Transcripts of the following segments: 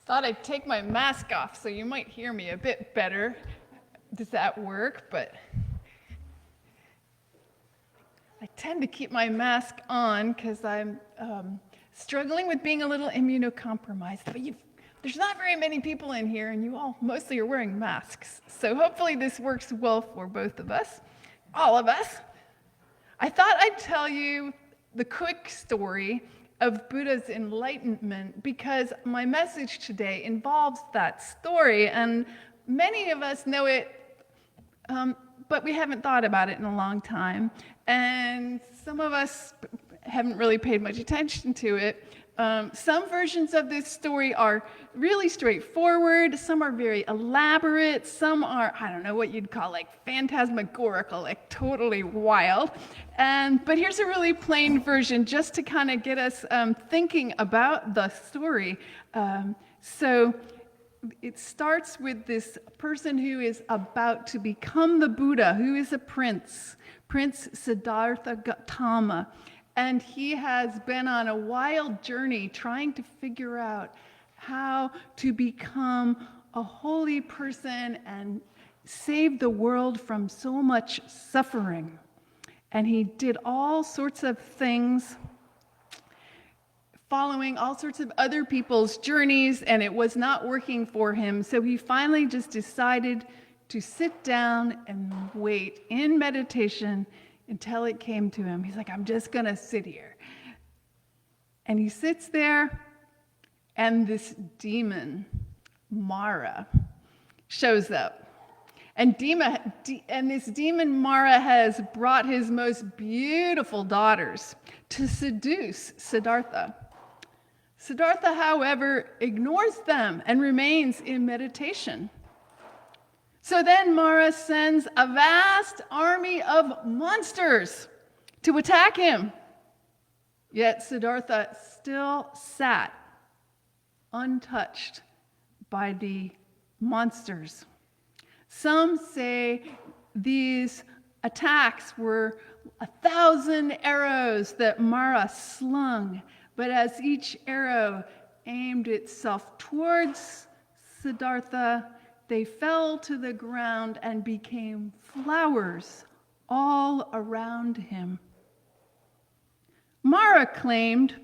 Thought I'd take my mask off so you might hear me a bit better. Does that work? But I tend to keep my mask on because I'm struggling with being a little immunocompromised. But there's not very many people in here, and you all mostly are wearing masks. So hopefully this works well for both of us, all of us. I thought I'd tell you the quick story of Buddha's enlightenment because my message today involves that story, and many of us know it, but we haven't thought about it in a long time, and some of us haven't really paid much attention to it. Some versions of this story are really straightforward, some are very elaborate, some are, I don't know what you'd call like phantasmagorical, like totally wild. But here's a really plain version just to kind of get us thinking about the story. So it starts with this person who is about to become the Buddha, who is a prince, Prince Siddhartha Gautama. And he has been on a wild journey trying to figure out how to become a holy person and save the world from so much suffering. And he did all sorts of things, following all sorts of other people's journeys, and it was not working for him. So he finally just decided to sit down and wait in meditation until it came to him. He's like, I'm just going to sit here. And he sits there, and this demon, Mara, shows up. And this demon, Mara, has brought his most beautiful daughters to seduce Siddhartha. Siddhartha, however, ignores them and remains in meditation. So then Mara sends a vast army of monsters to attack him. Yet Siddhartha still sat untouched by the monsters. Some say these attacks were 1,000 arrows that Mara slung, but as each arrow aimed itself towards Siddhartha, they fell to the ground and became flowers all around him. Mara claimed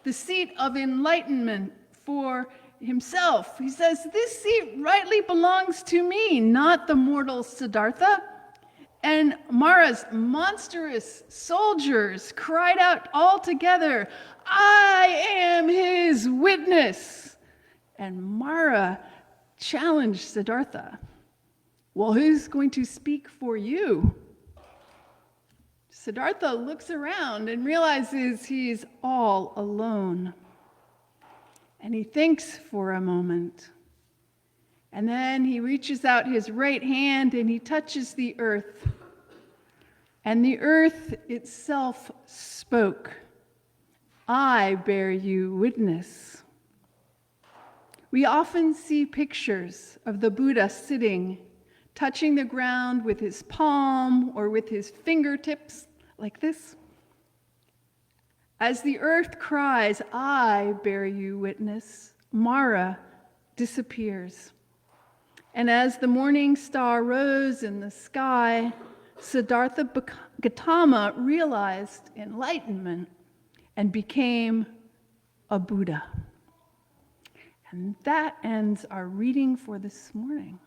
the seat of enlightenment for himself. He says, this seat rightly belongs to me, not the mortal Siddhartha. And Mara's monstrous soldiers cried out all together, I am his witness. And Mara challenged Siddhartha. Well, who's going to speak for you? Siddhartha looks around and realizes he's all alone. And he thinks for a moment. And then he reaches out his right hand and he touches the earth. And the earth itself spoke, I bear you witness. We often see pictures of the Buddha sitting, touching the ground with his palm or with his fingertips like this. As the earth cries, I bear you witness, Mara disappears. And as the morning star rose in the sky, Siddhartha Gautama realized enlightenment and became a Buddha. And that ends our reading for this morning.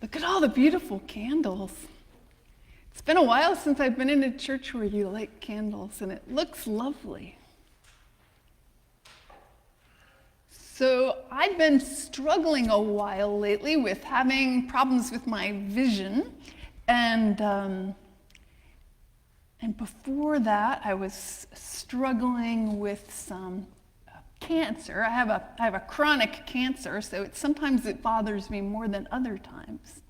Look at all the beautiful candles. It's been a while since I've been in a church where you light candles, and it looks lovely. So I've been struggling a while lately with having problems with my vision, and And before that, I was struggling with some cancer. I have a chronic cancer, so sometimes it bothers me more than other times.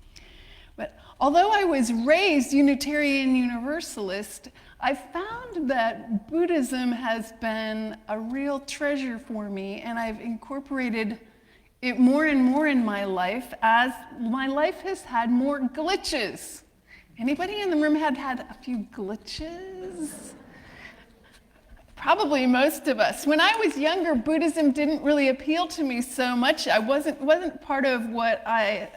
But although I was raised Unitarian Universalist, I found that Buddhism has been a real treasure for me, and I've incorporated it more and more in my life as my life has had more glitches. Anybody in the room had a few glitches? Probably most of us. When I was younger, Buddhism didn't really appeal to me so much. I wasn't part of what I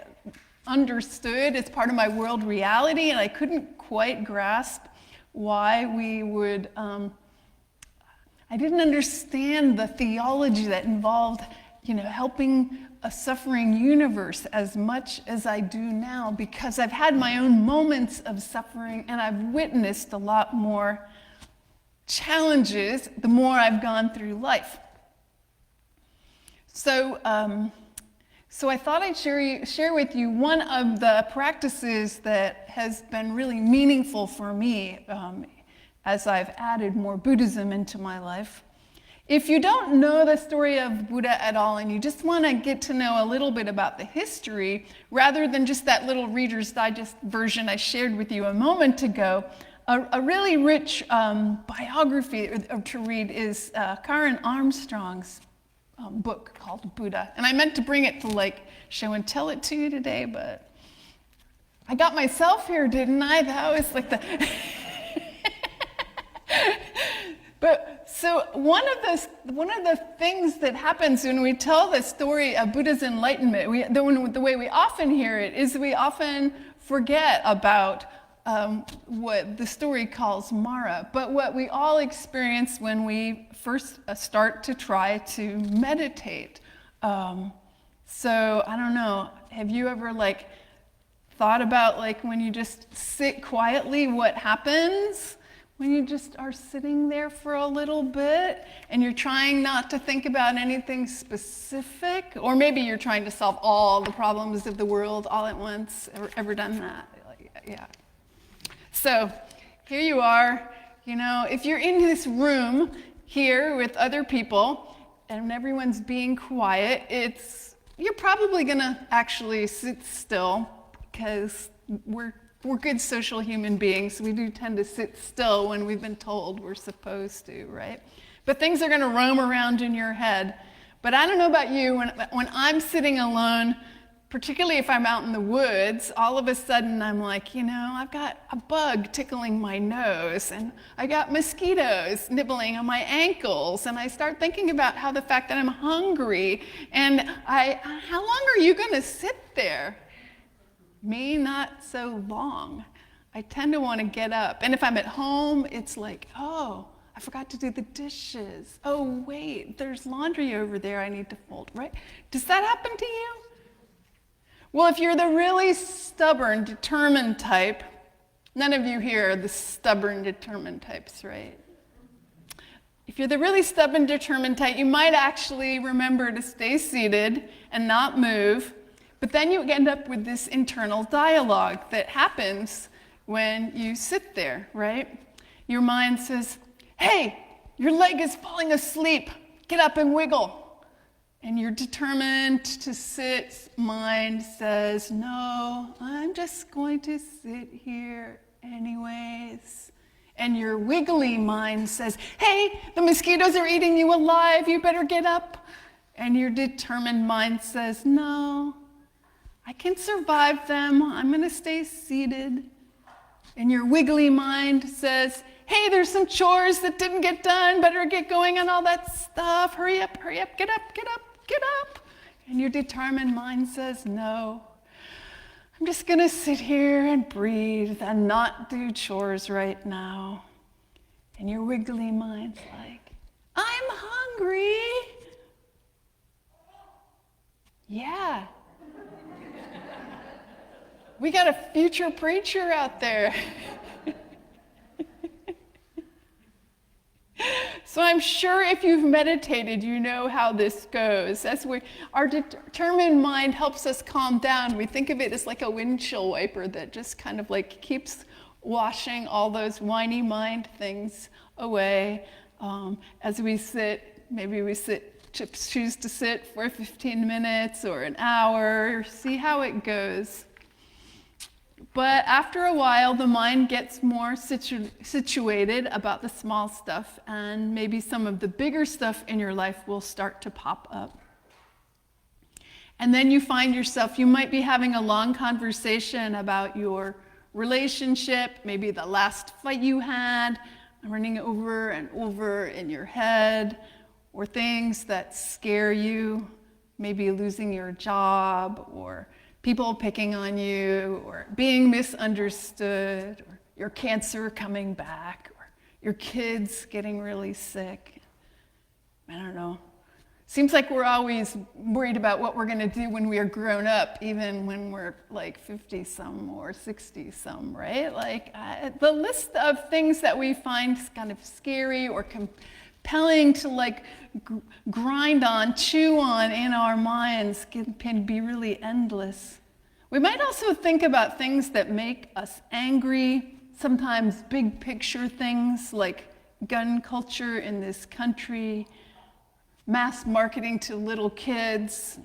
understood as part of my world reality, and I couldn't quite grasp why we would, I didn't understand the theology that involved, helping a suffering universe as much as I do now, because I've had my own moments of suffering and I've witnessed a lot more challenges the more I've gone through life. So I thought I'd share with you one of the practices that has been really meaningful for me as I've added more Buddhism into my life. If you don't know the story of Buddha at all and you just want to get to know a little bit about the history, rather than just that little Reader's Digest version I shared with you a moment ago, a really rich biography to read is Karen Armstrong's book called Buddha. And I meant to bring it to show and tell it to you today, but I got myself here, didn't I? That was like the... But so one of the things that happens when we tell the story of Buddha's enlightenment, the way we often hear it is we often forget about what the story calls Mara, but what we all experience when we first start to try to meditate. So I don't know, have you ever thought about when you just sit quietly, what happens? When you just are sitting there for a little bit and you're trying not to think about anything specific, or maybe you're trying to solve all the problems of the world all at once. Ever done that? Yeah. So here you are, if you're in this room here with other people and everyone's being quiet, you're probably gonna actually sit still, because we're good social human beings. We do tend to sit still when we've been told we're supposed to, right? But things are going to roam around in your head. But I don't know about you, when I'm sitting alone, particularly if I'm out in the woods, all of a sudden I'm like, I've got a bug tickling my nose, and I got mosquitoes nibbling on my ankles, and I start thinking about how the fact that I'm hungry, and how long are you going to sit there? Me, not so long. I tend to want to get up. And if I'm at home, it's like, oh, I forgot to do the dishes. Oh, wait, there's laundry over there I need to fold, right? Does that happen to you? Well, if you're the really stubborn, determined type, none of you here are the stubborn, determined types, right? If you're the really stubborn, determined type, you might actually remember to stay seated and not move. But then you end up with this internal dialogue that happens when you sit there, right? Your mind says, hey, your leg is falling asleep. Get up and wiggle. And you're determined to sit. Mind says, no, I'm just going to sit here anyways. And your wiggly mind says, hey, the mosquitoes are eating you alive. You better get up. And your determined mind says, no, I can survive them. I'm going to stay seated. And your wiggly mind says, hey, there's some chores that didn't get done. Better get going on all that stuff. Hurry up, get up, get up, get up. And your determined mind says, no, I'm just going to sit here and breathe and not do chores right now. And your wiggly mind's like, I'm hungry. Yeah. We got a future preacher out there. So I'm sure if you've meditated, you know how this goes. That's where our determined mind helps us calm down. We think of it as like a windshield wiper that just kind of keeps washing all those whiny mind things away as we sit. Maybe we choose to sit for 15 minutes or an hour, see how it goes. But after a while, the mind gets more situated about the small stuff, and maybe some of the bigger stuff in your life will start to pop up. And then you find yourself, you might be having a long conversation about your relationship, maybe the last fight you had, running over and over in your head, or things that scare you, maybe losing your job, or people picking on you, or being misunderstood, or your cancer coming back, or your kids getting really sick. I don't know. Seems like we're always worried about what we're going to do when we are grown up, even when we're like 50-some or 60-some, right? Like the list of things that we find kind of scary or compelling to like grind on, chew on in our minds can be really endless. We might also think about things that make us angry, sometimes big picture things like gun culture in this country, mass marketing to little kids,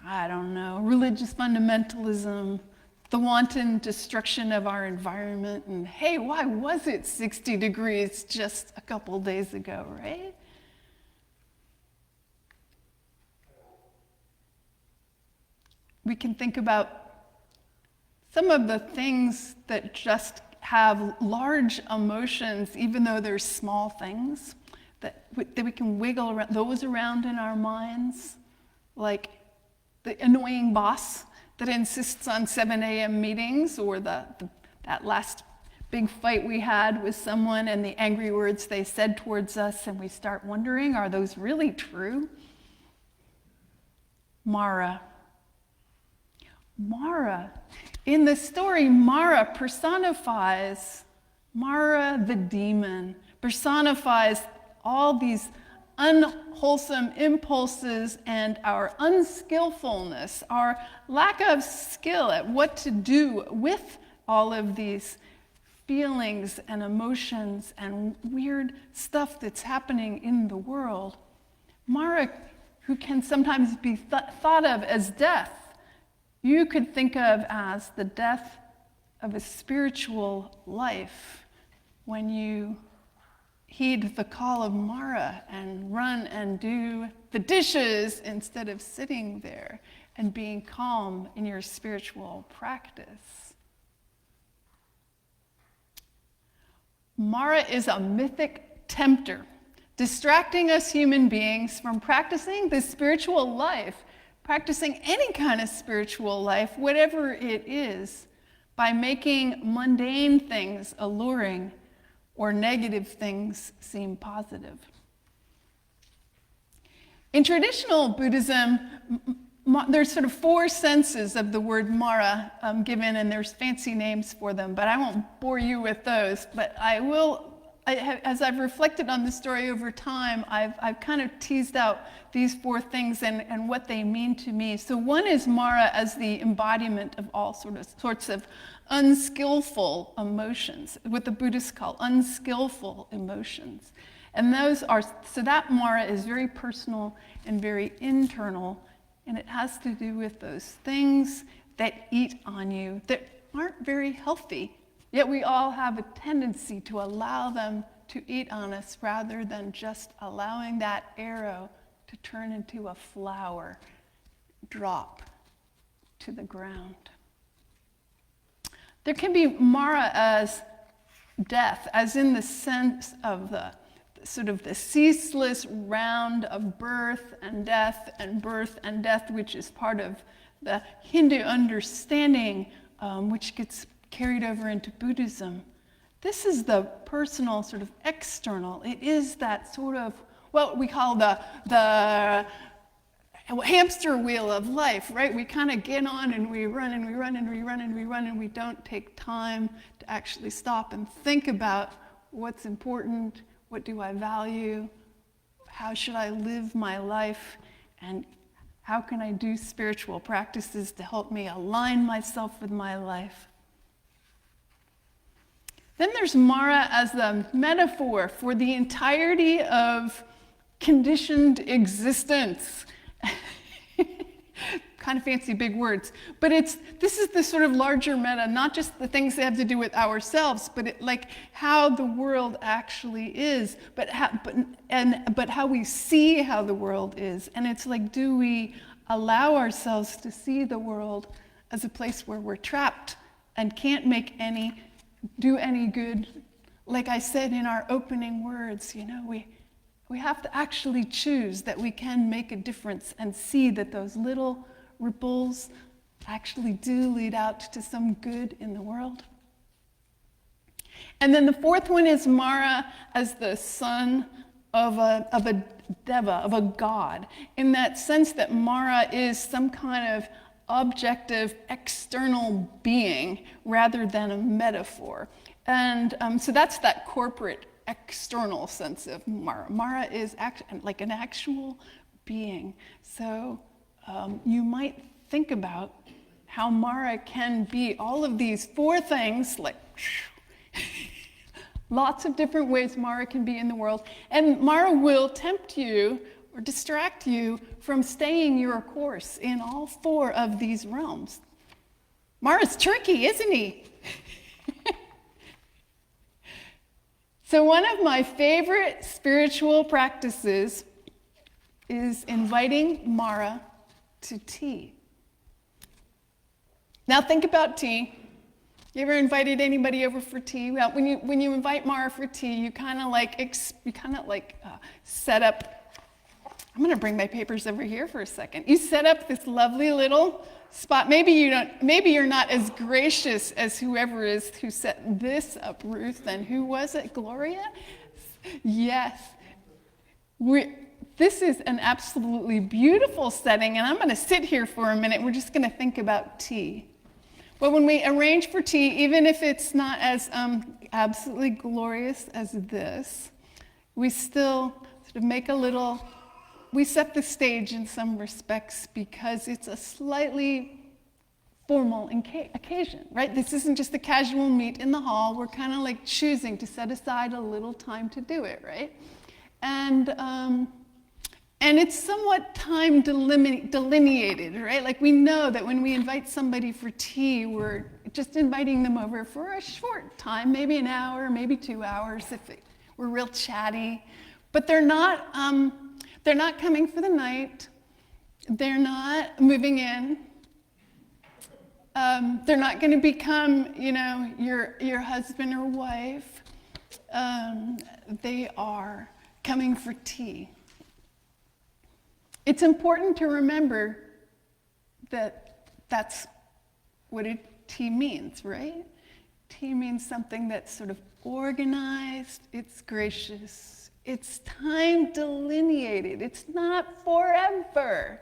I don't know, religious fundamentalism, the wanton destruction of our environment, and hey, why was it 60 degrees just a couple days ago, right? We can think about some of the things that just have large emotions, even though they're small things. That we can wiggle around, those around in our minds, like the annoying boss that insists on 7 a.m. meetings, or that last big fight we had with someone and the angry words they said towards us, and we start wondering, are those really true? Mara. In the story, Mara the demon, personifies all these unwholesome impulses and our unskillfulness, our lack of skill at what to do with all of these feelings and emotions and weird stuff that's happening in the world. Mara, who can sometimes be thought of as death, you could think of as the death of a spiritual life when you heed the call of Mara and run and do the dishes instead of sitting there and being calm in your spiritual practice. Mara is a mythic tempter, distracting us human beings from practicing the spiritual life, practicing any kind of spiritual life, whatever it is, by making mundane things alluring or negative things seem positive. In traditional Buddhism, there's sort of 4 senses of the word Mara given, and there's fancy names for them, but I won't bore you with those. But as I've reflected on the story over time, I've kind of teased out these 4 things and what they mean to me. So one is Mara as the embodiment of all sorts of unskillful emotions, what the Buddhists call unskillful emotions. And so that Mara is very personal and very internal, and it has to do with those things that eat on you that aren't very healthy. Yet we all have a tendency to allow them to eat on us rather than just allowing that arrow to turn into a flower, drop to the ground. There can be Mara as death, as in the sense of the sort of the ceaseless round of birth and death and birth and death, which is part of the Hindu understanding, which gets carried over into Buddhism. This is the personal, sort of external. It is that sort of what we call the hamster wheel of life, right? We kind of get on and we run and we run and we run and we run, and we don't take time to actually stop and think about what's important, what do I value, how should I live my life, and how can I do spiritual practices to help me align myself with my life. Then there's Mara as the metaphor for the entirety of conditioned existence. Kind of fancy big words, but this is the sort of larger meta, not just the things that have to do with ourselves, but like how the world actually is, but how we see how the world is. And it's like, do we allow ourselves to see the world as a place where we're trapped and can't do any good? Like I said in our opening words, we have to actually choose that we can make a difference and see that those little ripples actually do lead out to some good in the world. And then the fourth one is Mara as the son of a deva, of a god, in that sense that Mara is some kind of objective external being rather than a metaphor. And so that's that corporate external sense of Mara. Mara is like an actual being. So you might think about how Mara can be all of these four things, like lots of different ways Mara can be in the world. And Mara will tempt you or distract you from staying your course in all four of these realms. Mara's tricky, isn't he? So one of my favorite spiritual practices is inviting Mara to tea. Now think about tea. You ever invited anybody over for tea? Well, when you invite Mara for tea, you kind of like set up. I'm going to bring my papers over here for a second. You set up this lovely little spot. Maybe you're not as gracious as whoever is who set this up, Ruth. And who was it? Gloria? Yes. This is an absolutely beautiful setting, and I'm going to sit here for a minute. We're just going to think about tea. But when we arrange for tea, even if it's not as absolutely glorious as this, we still sort of we set the stage in some respects because it's a slightly formal occasion, right? This isn't just a casual meet in the hall. We're kind of like choosing to set aside a little time to do it, right? And it's somewhat time delineated, right? Like we know that when we invite somebody for tea, we're just inviting them over for a short time, maybe an hour, maybe 2 hours if we're real chatty. But they're not coming for the night. They're not moving in. They're not going to become, your husband or wife. They are coming for tea. It's important to remember that that's what tea means, right? Tea means something that's sort of organized, it's gracious, it's time delineated, it's not forever.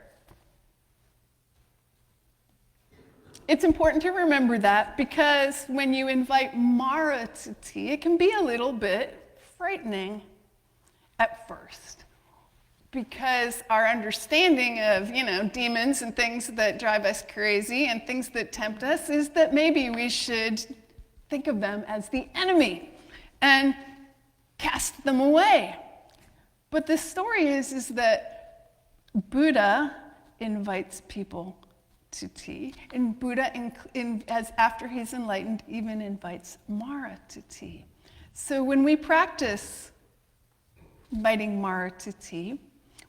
It's important to remember that because when you invite Mara to tea, it can be a little bit frightening at first. Because our understanding of, demons and things that drive us crazy and things that tempt us is that maybe we should think of them as the enemy and cast them away. But the story is that Buddha invites people to tea, and Buddha, as after he's enlightened, even invites Mara to tea. So when we practice inviting Mara to tea,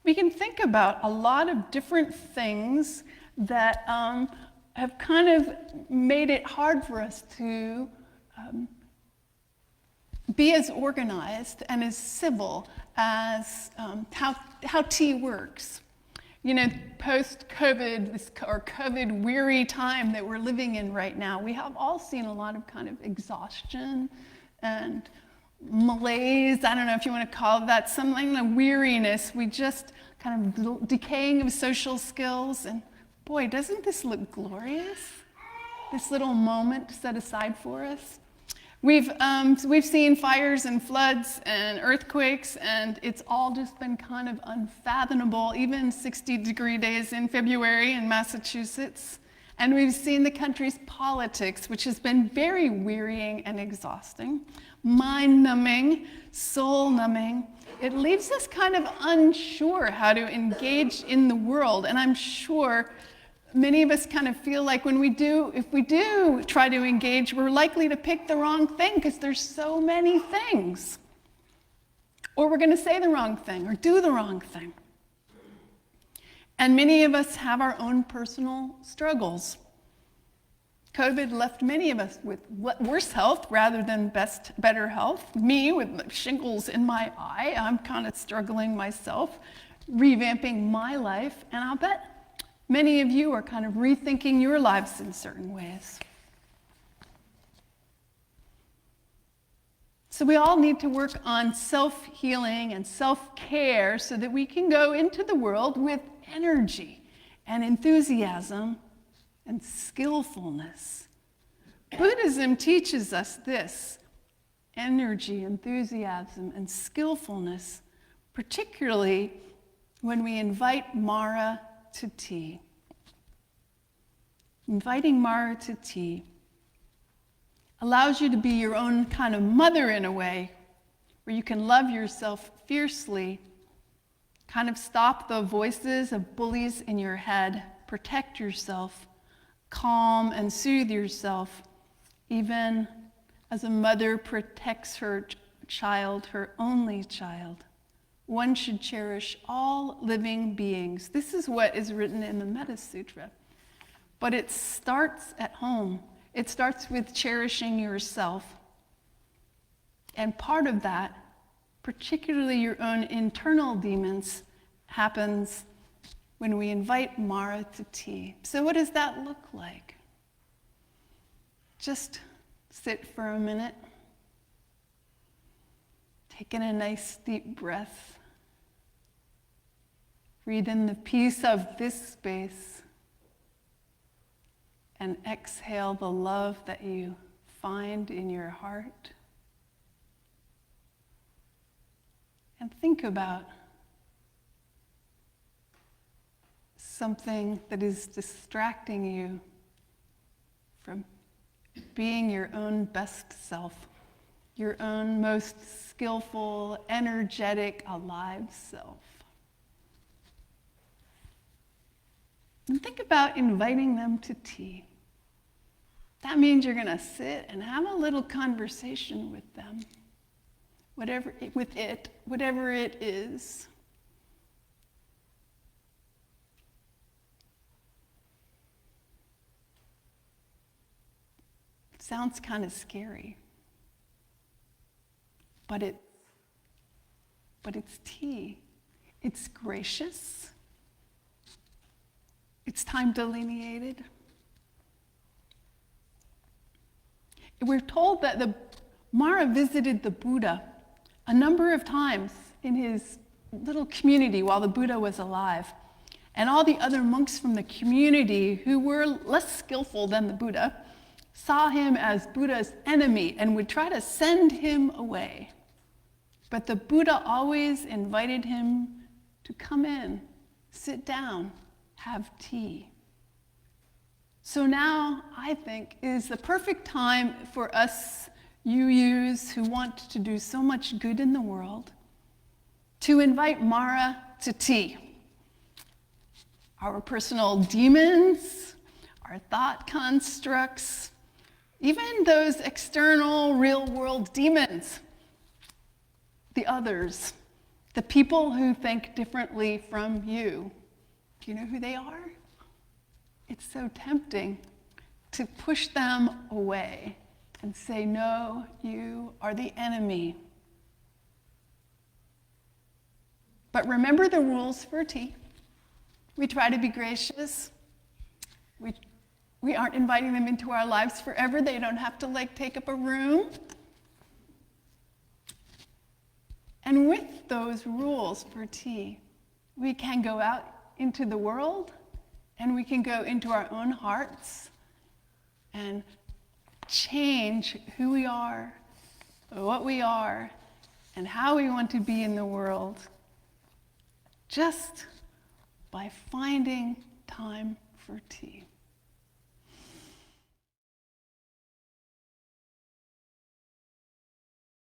we can think about a lot of different things that have kind of made it hard for us to be as organized and as civil as how tea works. Post-COVID, or COVID-weary time that we're living in right now, we have all seen a lot of kind of exhaustion and malaise, I don't know if you want to call it that, something like weariness. We just kind of decaying of social skills. And boy, doesn't this look glorious? This little moment set aside for us. We've seen fires and floods and earthquakes, and it's all just been kind of unfathomable, even 60-degree days in February in Massachusetts. And we've seen the country's politics, which has been very wearying and exhausting, mind-numbing, soul-numbing. It leaves us kind of unsure how to engage in the world. And I'm sure many of us kind of feel like if we do try to engage, we're likely to pick the wrong thing because there's so many things. Or we're going to say the wrong thing or do the wrong thing. And many of us have our own personal struggles. COVID left many of us with worse health rather than better health. Me with shingles in my eye, I'm kind of struggling myself, revamping my life, and I'll bet many of you are kind of rethinking your lives in certain ways. So we all need to work on self-healing and self-care so that we can go into the world with energy and enthusiasm and skillfulness. Buddhism teaches us this: energy, enthusiasm, and skillfulness, particularly when we invite Mara to tea. Inviting Mara to tea allows you to be your own kind of mother in a way, where you can love yourself fiercely, kind of stop the voices of bullies in your head, protect yourself, calm and soothe yourself, even as a mother protects her child, her only child. One should cherish all living beings. This is what is written in the Metta Sutra. But it starts at home. It starts with cherishing yourself. And part of that, particularly your own internal demons, happens when we invite Mara to tea. So what does that look like? Just sit for a minute, take in a nice deep breath, breathe in the peace of this space, and exhale the love that you find in your heart. And think about something that is distracting you from being your own best self, your own most skillful, energetic, alive self. And think about inviting them to tea. That means you're going to sit and have a little conversation with them, whatever it is. It sounds kind of scary, but it's tea. It's gracious. It's time delineated. We're told that Mara visited the Buddha a number of times in his little community while the Buddha was alive. And all the other monks from the community who were less skillful than the Buddha saw him as Buddha's enemy and would try to send him away. But the Buddha always invited him to come in, sit down, have tea. So now, I think, is the perfect time for us UUs who want to do so much good in the world to invite Mara to tea. Our personal demons, our thought constructs, even those external real-world demons, the others, the people who think differently from you. Do you know who they are? It's so tempting to push them away and say, no, you are the enemy. But remember the rules for tea. We try to be gracious. We aren't inviting them into our lives forever. They don't have to take up a room. And with those rules for tea, we can go out into the world, and we can go into our own hearts and change who we are, what we are, and how we want to be in the world, just by finding time for tea.